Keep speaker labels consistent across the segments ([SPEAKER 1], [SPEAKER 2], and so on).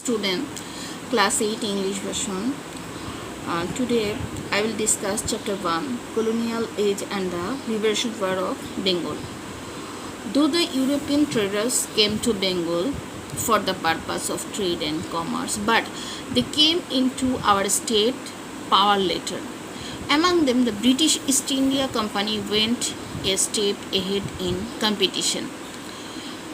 [SPEAKER 1] student, class 8 English version. Today I will discuss chapter 1, Colonial Age and the Liberation War of Bengal. Though the European traders came to Bengal for the purpose of trade and commerce, but they came into our state power later. Among them, the British East India Company went a step ahead in competition.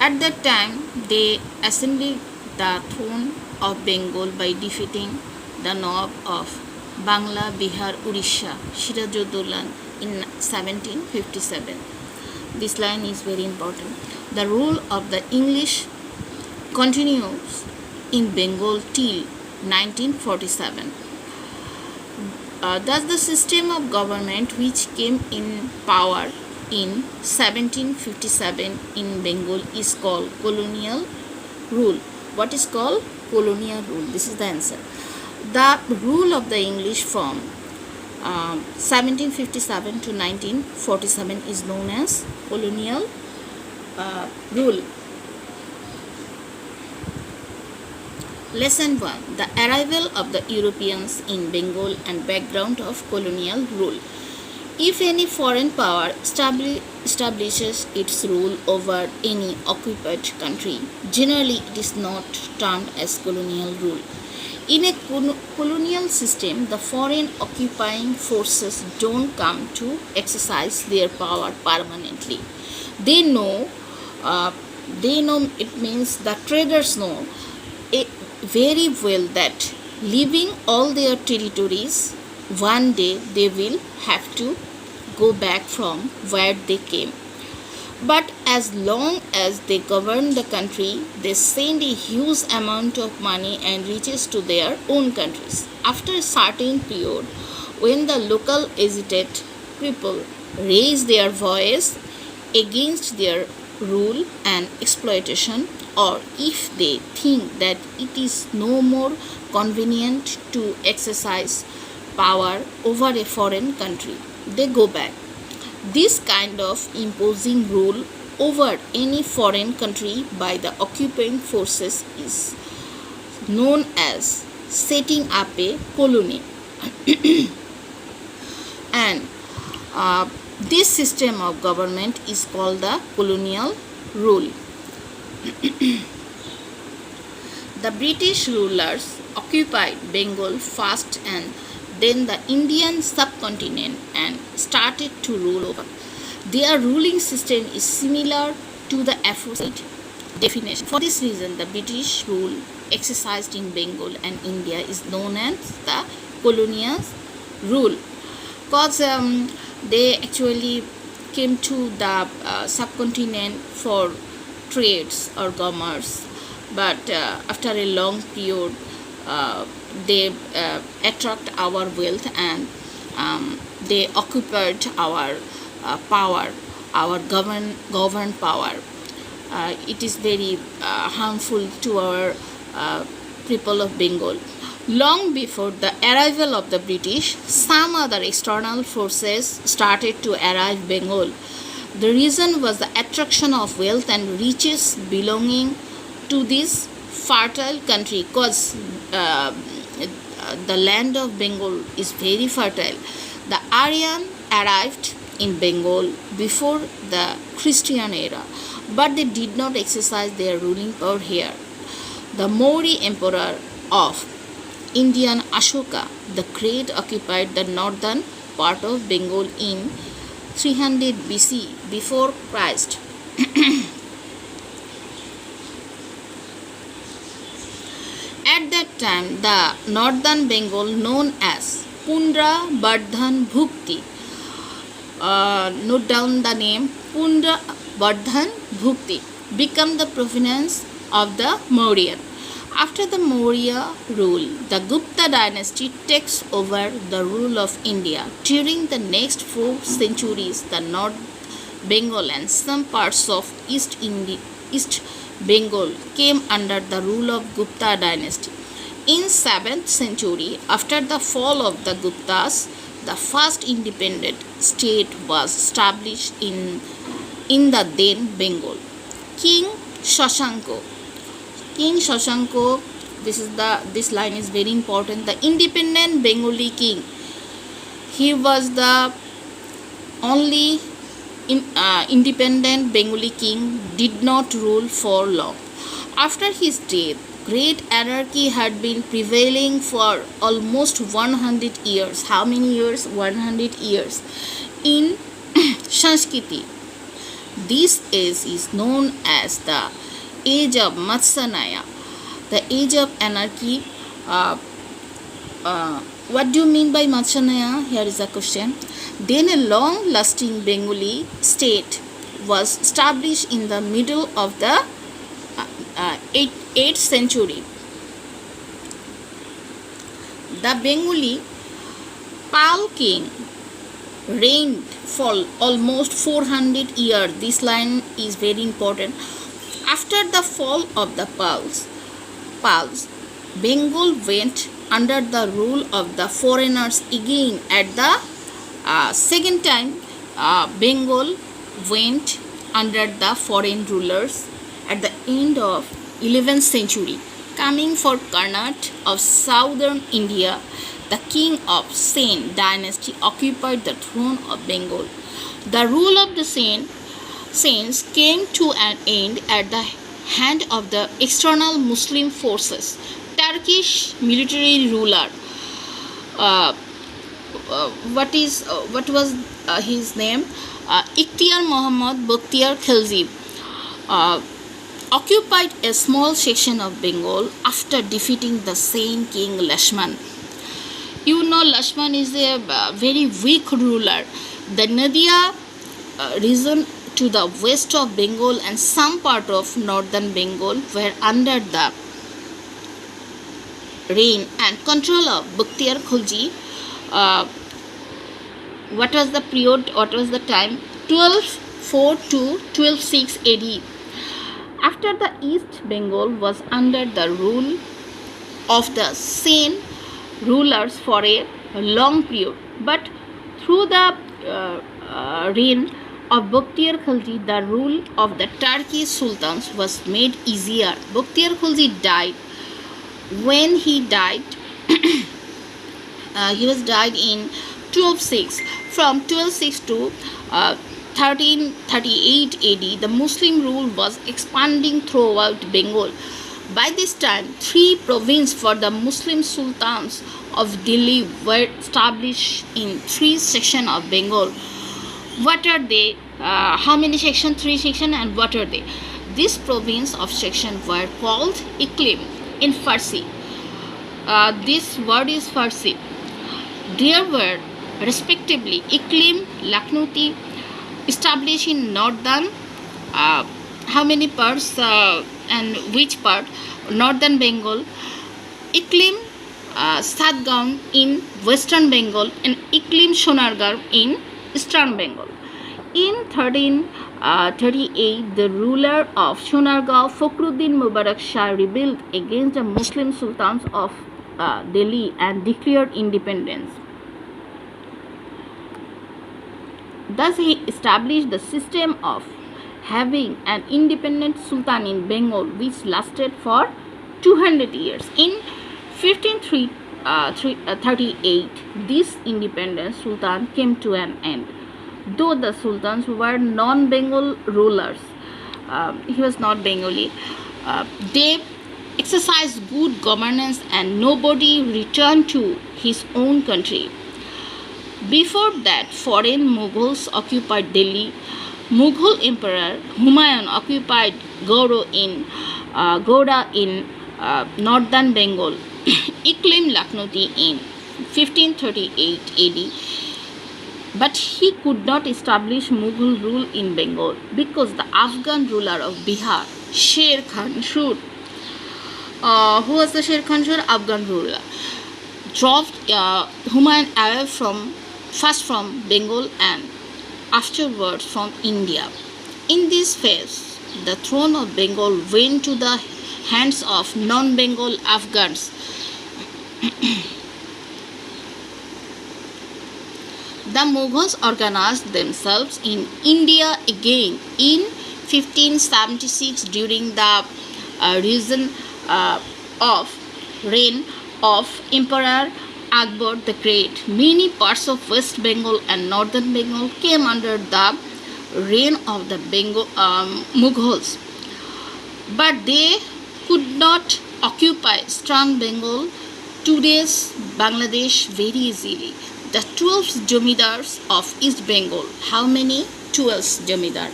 [SPEAKER 1] At that time, they ascended the throne of Bengal by defeating the Nawab of Bangla, Bihar, Orissa, Sirajuddaula in 1757. This line is very important. The rule of the English continues in Bengal till 1947. Thus, the system of government which came in power in 1757 in Bengal is called colonial rule. What is called colonial rule? This is the answer. The rule of the English from 1757 to 1947 is known as colonial rule. Lesson 1. The arrival of the Europeans in Bengal and background of colonial rule. If any foreign power establishes its rule over any occupied country, generally it is not termed as colonial rule. In a colonial system, the foreign occupying forces don't come to exercise their power permanently. They know it means the traders know very well that leaving all their territories, one day they will have to go back from where they came. But as long as they govern the country, they send a huge amount of money and riches to their own countries. After a certain period, when the local agitated people raise their voice against their rule and exploitation, or if they think that it is no more convenient to exercise power over a foreign country, they go back. This kind of imposing rule over any foreign country by the occupying forces is known as setting up a colony. And this system of government is called the colonial rule. The British rulers occupied Bengal first and then the Indian subcontinent and started to rule over. Their ruling system is similar to the aforesaid definition. For this reason, the British rule exercised in Bengal and India is known as the colonial rule, because they actually came to the subcontinent for trades or commerce, but after a long period they attract our wealth and they occupied our power, our govern power. It is very harmful to our people of Bengal. Long before the arrival of the British, some other external forces started to arrive Bengal. The reason was the attraction of wealth and riches belonging to this fertile country, because the land of Bengal is very fertile. The Aryan arrived in Bengal before the Christian era, but they did not exercise their ruling power here. The Maurya Emperor of Indian Ashoka the Great occupied the northern part of Bengal in 300 BC before Christ. At that time, the northern Bengal, known as Pundra Bardhan Bhukti, note down the name Pundra Bardhan Bhukti, became the province of the Mauryan. After the Maurya rule, the Gupta dynasty takes over the rule of India. During the next 4 centuries, the North Bengal and some parts of East Bengal came under the rule of Gupta dynasty. In 7th century, after the fall of the Guptas, the first independent state was established in the then Bengal. King Shashanko this line is very important. The independent Bengali king, he was the only independent Bengali king, did not rule for long. After his death, great anarchy had been prevailing for almost 100 years. How many years? 100 years. In Sanskriti, this age is known as the age of Matsanaya, the age of anarchy. What do you mean by Matsanaya? Here is a question. Then a long-lasting Bengali state was established in the middle of the 8th century. The Bengali Pal king reigned for almost 400 years. This line is very important. After the fall of the Pals, Bengal went under the rule of the foreigners again. At the second time, Bengal went under the foreign rulers at the end of 11th century. Coming for Karnat of southern India, the king of Sen dynasty occupied the throne of Bengal. The rule of the Sens came to an end at the hand of the external Muslim forces. Turkish military ruler, what was his name? Ikhtiar Muhammad Bakhtiar Khilji occupied a small section of Bengal after defeating the Sen king Lakshman. You know, Lakshman is a very weak ruler. The Nadia region to the west of Bengal and some part of northern Bengal were under the reign and control of Bakhtiar Khilji. What was the period? What was the time? 1204 to 1206 AD. After the East Bengal was under the rule of the Sen rulers for a long period, but through the reign of Bakhtiar Khilji, the rule of the Turkish sultans was made easier. Bakhtiar Khilji died. When he died, he was died in 1206. From 1206 to 1338 AD, the Muslim rule was expanding throughout Bengal. By this time, 3 provinces for the Muslim sultans of Delhi were established in 3 sections of Bengal. What are they? How many sections? 3 sections. And what are they? These provinces of section were called Iklim in Farsi. This word is Farsi. There were respectively Iklim, Lakhnauti, established in northern, how many parts and which part? Northern Bengal, Iklim Sadgaon in western Bengal, and Iklim Sonargarh in eastern Bengal. In 1338, the ruler of Sonargaon, Fakhruddin Mubarak Shah, rebelled against the Muslim sultans of Delhi and declared independence. Thus, he established the system of having an independent sultan in Bengal, which lasted for 200 years. In 1538, this independent sultan came to an end. Though the sultans were non-Bengal rulers, he was not Bengali, they exercised good governance and nobody returned to his own country. Before that, foreign Mughals occupied Delhi. Mughal Emperor Humayun occupied Gauda in northern Bengal, Iklim Lakhnauti in 1538 AD. But he could not establish Mughal rule in Bengal because the Afghan ruler of Bihar, Sher Khan Shur, who was the Sher Khan Shur? Afghan ruler, drove Humayun away first from Bengal and afterwards from India. In this phase, the throne of Bengal went to the hands of non-Bengal Afghans. The Mughals organized themselves in India again in 1576 during the reign of reign of Emperor Akbar the Great, many parts of West Bengal and Northern Bengal came under the reign of the Mughals, but they could not occupy strong Bengal, today's Bangladesh, very easily. The 12 Jamidars of East Bengal. How many? 12 Jamidar,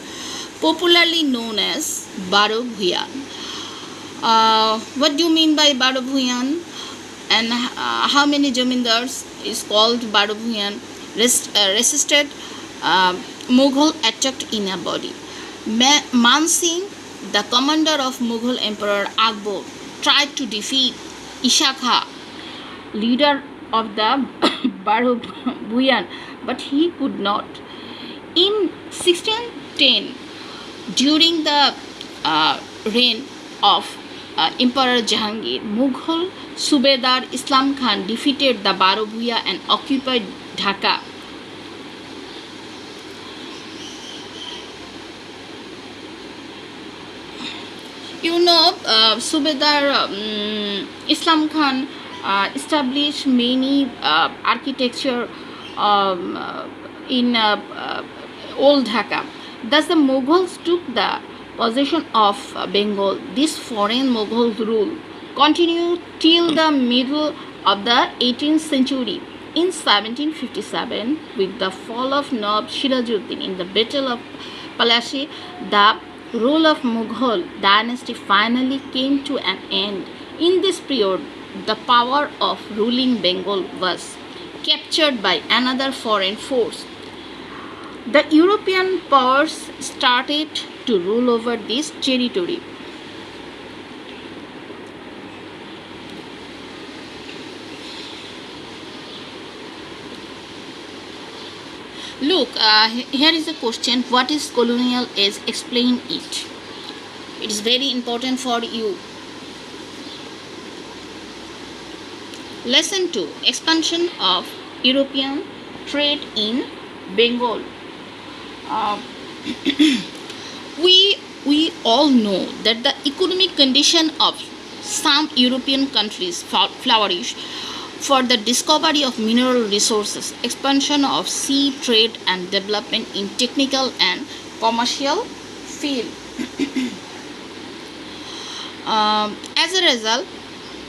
[SPEAKER 1] popularly known as Baro Bhuyan. What do you mean by Baro Bhuyan? And how many Jamindars is called Baro Bhuyan? Resisted Mughal attack in a body. Man Singh, the commander of Mughal Emperor Akbar, tried to defeat Isa Khan, leader of the Baro Bhuyan, but he could not. In 1610, during the reign of Emperor Jahangir, Mughal Subedar Islam Khan defeated the Baro Bhuya and occupied Dhaka. Subedar Islam Khan established many architecture in old Dhaka. Thus, the Mughals took the possession of Bengal. This foreign Mughal rule continued till the middle of the 18th century. In 1757, with the fall of Nawab Sirajuddin in the Battle of Palashi, the rule of Mughal dynasty finally came to an end. In this period, the power of ruling Bengal was captured by another foreign force. The European powers started to rule over this territory. Look, here is a question. What is colonial age? Explain it. It is very important for you. Lesson 2. Expansion of European trade in Bengal. We all know that the economic condition of some European countries flourished for the discovery of mineral resources, expansion of sea trade and development in technical and commercial field. As a result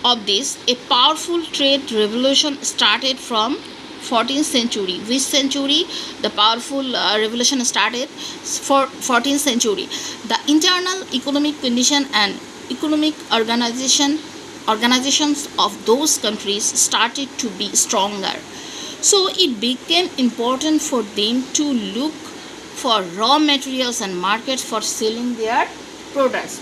[SPEAKER 1] of this, a powerful trade revolution started from 14th century. Which century? The powerful revolution started for 14th century. The internal economic condition and economic organizations of those countries started to be stronger. So it became important for them to look for raw materials and markets for selling their products.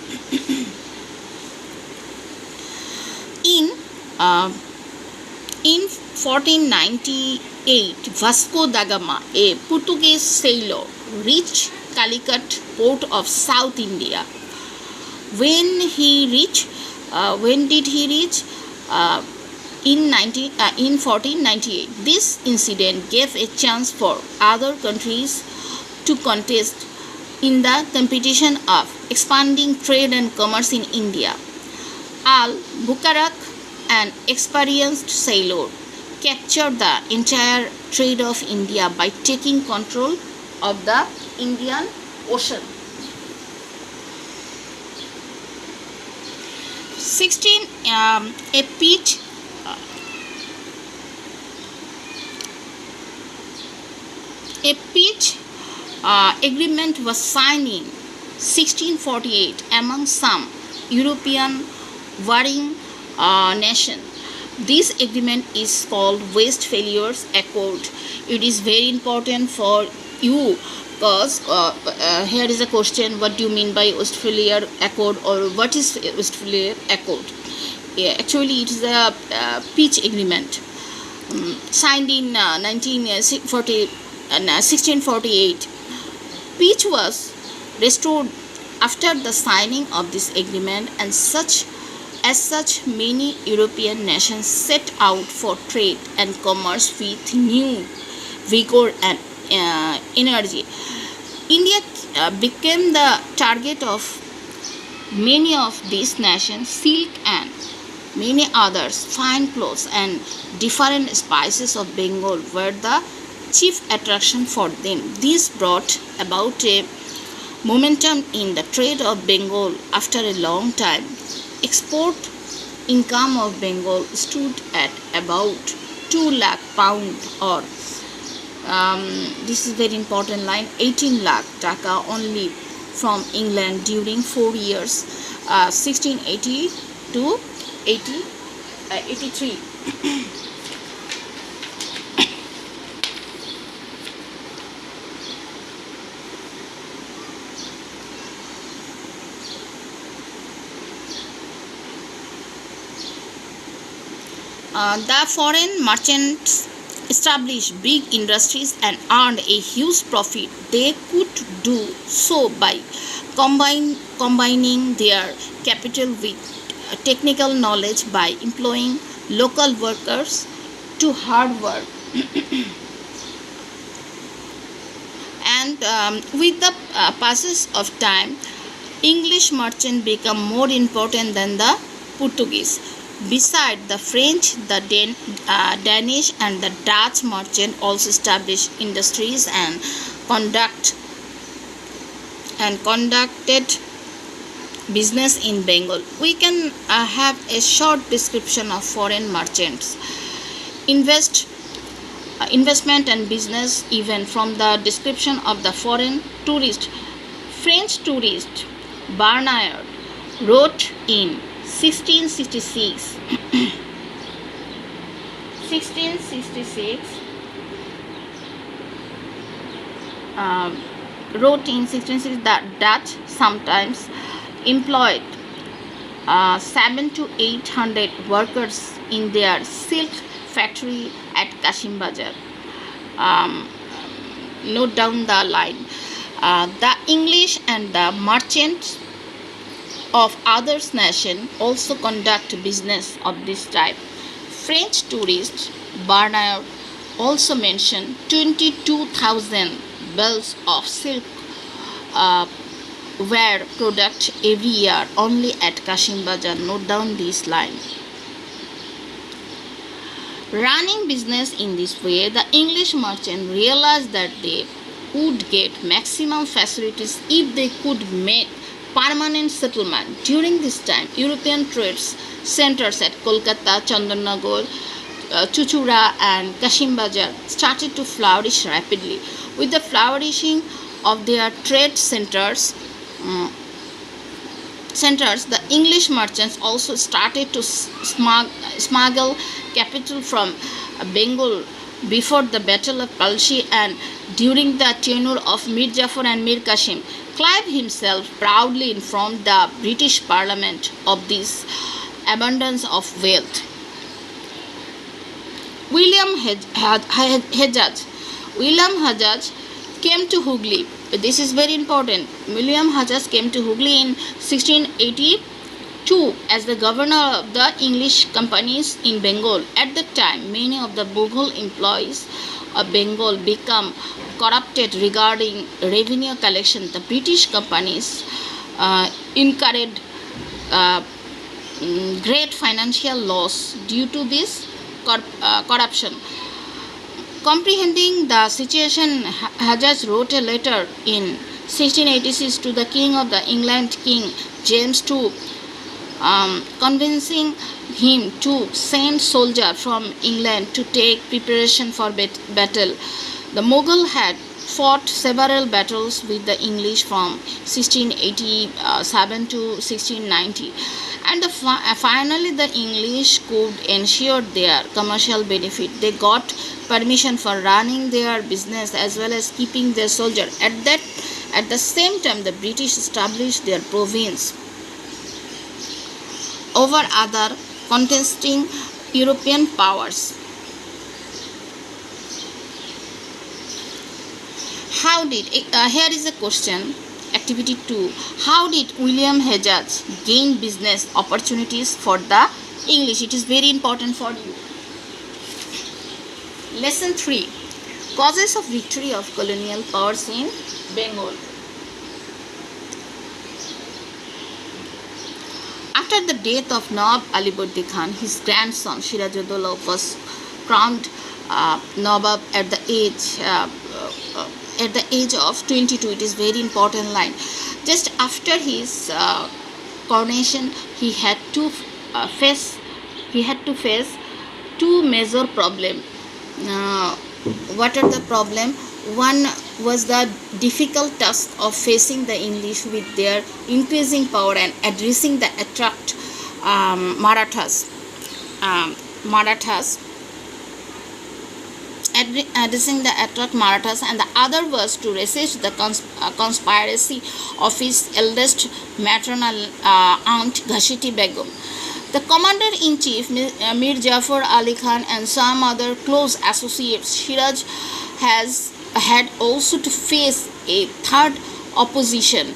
[SPEAKER 1] In 1498, Vasco da Gama, a Portuguese sailor, reached Calicut, port of South India. When did he reach? In 1498. This incident gave a chance for other countries to contest in the competition of expanding trade and commerce in India. Al-Bukarak, an experienced sailor, captured the entire trade of India by taking control of the Indian Ocean. 16. A peace agreement was signed in 1648 among some European warring nations. This agreement is called Westphalia's Accord. It is very important for you because here is a question: what do you mean by Westphalia Accord, or what is Westphalia Accord? Actually, it is a peace agreement signed in 1648. Peace was restored after the signing of this agreement, and such many European nations set out for trade and commerce with new vigor and energy. India became the target of many of these nations. Silk and many others, fine clothes and different spices of Bengal were the chief attraction for them. This brought about a momentum in the trade of Bengal after a long time. Export income of Bengal stood at about 2 lakh pound or this is very important line 18 lakh taka only from England during 4 years 1680 to 83. The foreign merchants established big industries and earned a huge profit. They could do so by combining their capital with technical knowledge by employing local workers to hard work. And with the passage of time, English merchants become more important than the Portuguese. Beside the French, the Danish and the Dutch merchant also established industries and conducted business in Bengal. We can have a short description of foreign merchants. Investment and business even from the description of the foreign tourist. French tourist Barnard wrote in 1666 that Dutch sometimes employed 7 to 800 workers in their silk factory at Kashim Bazar. Note down the line. The English and the merchants of others nation also conduct business of this type. French tourist Barnard also mentioned 22,000 bales of silk were produced every year only at Kashim Bazar. Note down this line. Running business in this way, the English merchant realized that they would get maximum facilities if they could make permanent settlement. During this time, European trade centers at Kolkata, Chandanagar, Chuchura and Kashim Bazar started to flourish rapidly. With the flourishing of their trade centers, the English merchants also started to smuggle capital from Bengal before the Battle of Palshi and during the tenure of Mir Jafar and Mir Qasim. Clive himself proudly informed the British Parliament of this abundance of wealth. William Hajjaj came to Hooghly. This is very important. William Hajjaj came to Hooghly in 1682 as the governor of the English companies in Bengal. At that time, many of the Mughal employees of Bengal became corrupted regarding revenue collection. The British companies incurred great financial loss due to this corruption. Comprehending the situation, Hajjaj wrote a letter in 1686 to the King of the England, King James II, convincing him to send soldiers from England to take preparation for battle. The Mughal had fought several battles with the English from 1687 to 1690, and finally the English could ensure their commercial benefit. They got permission for running their business as well as keeping their soldiers. At the same time, the British established their province over other contesting European powers. Here is a question, activity 2. How did William Hajjaj gain business opportunities for the English? It is very important for you. Lesson 3. Causes of victory of colonial powers in Bengal. After the death of Nawab Alibardi Khan, his grandson Sirajuddaulah was crowned Nawab at the age of 22. It is very important line. Just after his coronation, he had to face two major problem. Uh, what are the problem? One was the difficult task of facing the English with their increasing power and addressing the attract Marathas. Marathas addressing the attract Marathas, and the other was to resist the conspiracy of his eldest maternal aunt Ghashiti Begum. The commander-in-chief Mir Jafar Ali Khan and some other close associates Shiraj had also to face a third opposition.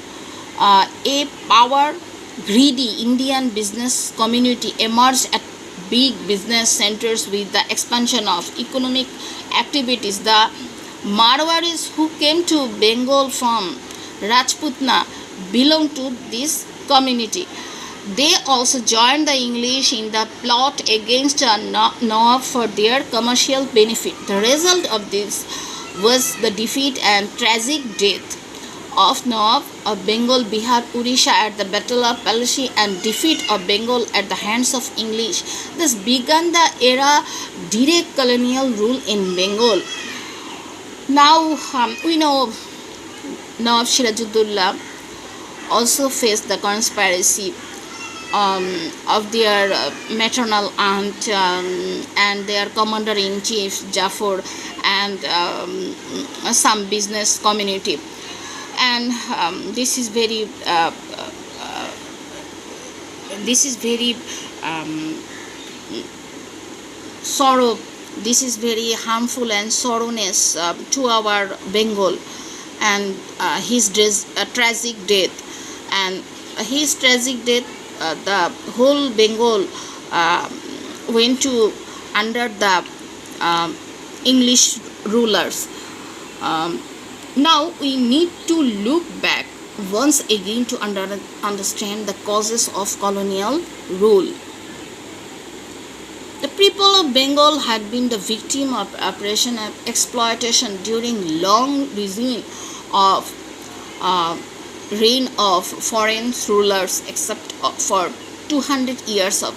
[SPEAKER 1] A power-greedy Indian business community emerged at big business centers with the expansion of economic activities. The Marwaris who came to Bengal from Rajputna belonged to this community. They also joined the English in the plot against Nawab for their commercial benefit. The result of this was the defeat and tragic death of Nawab of Bengal, Bihar, Odisha at the Battle of Palashi, and defeat of Bengal at the hands of English. This began the era direct colonial rule in Bengal. Now we know Nawab Sirajuddaulah also faced the conspiracy of their maternal aunt and their commander-in-chief Jafar and some business community, and this is very sorrow. This is very harmful and sorrowness to our Bengal, and his tragic death, and his tragic death, the whole Bengal went to under the English rulers. Now we need to look back once again to understand the causes of colonial rule. The people of Bengal had been the victim of oppression and exploitation during long reign of foreign rulers, except for 200 years of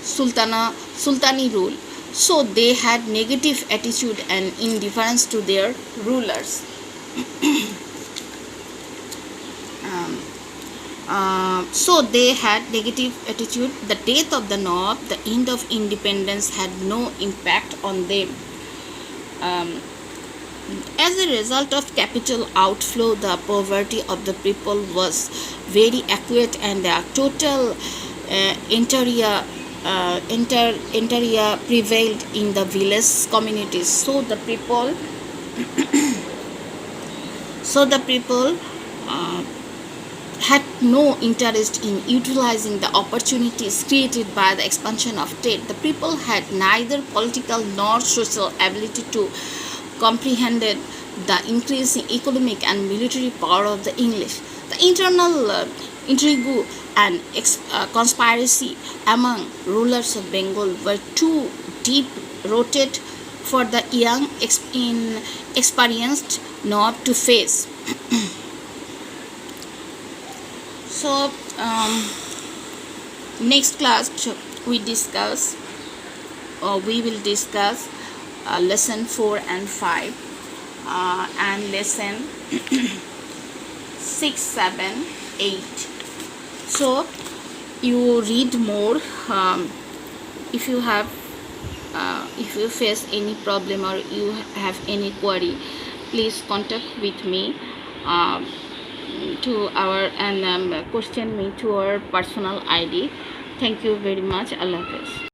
[SPEAKER 1] sultani rule. So they had negative attitude and indifference to their rulers. So they had negative attitude. The death of the Nawab, the end of independence, had no impact on them. As a result of capital outflow, the poverty of the people was very acute, and the total interior prevailed in the village communities. So the people had no interest in utilizing the opportunities created by the expansion of trade. The people had neither political nor social ability to comprehend the increasing economic and military power of the English. The internal intrigue and conspiracy among rulers of Bengal were too deep-rooted for the young, inexperienced Nawab to face. So, next class we will discuss lesson 4 and 5 and lesson 6, 7, 8. So you read more. If you face any problem or you have any query, please contact with me question me to our personal ID. Thank you very much. Allah Hafiz.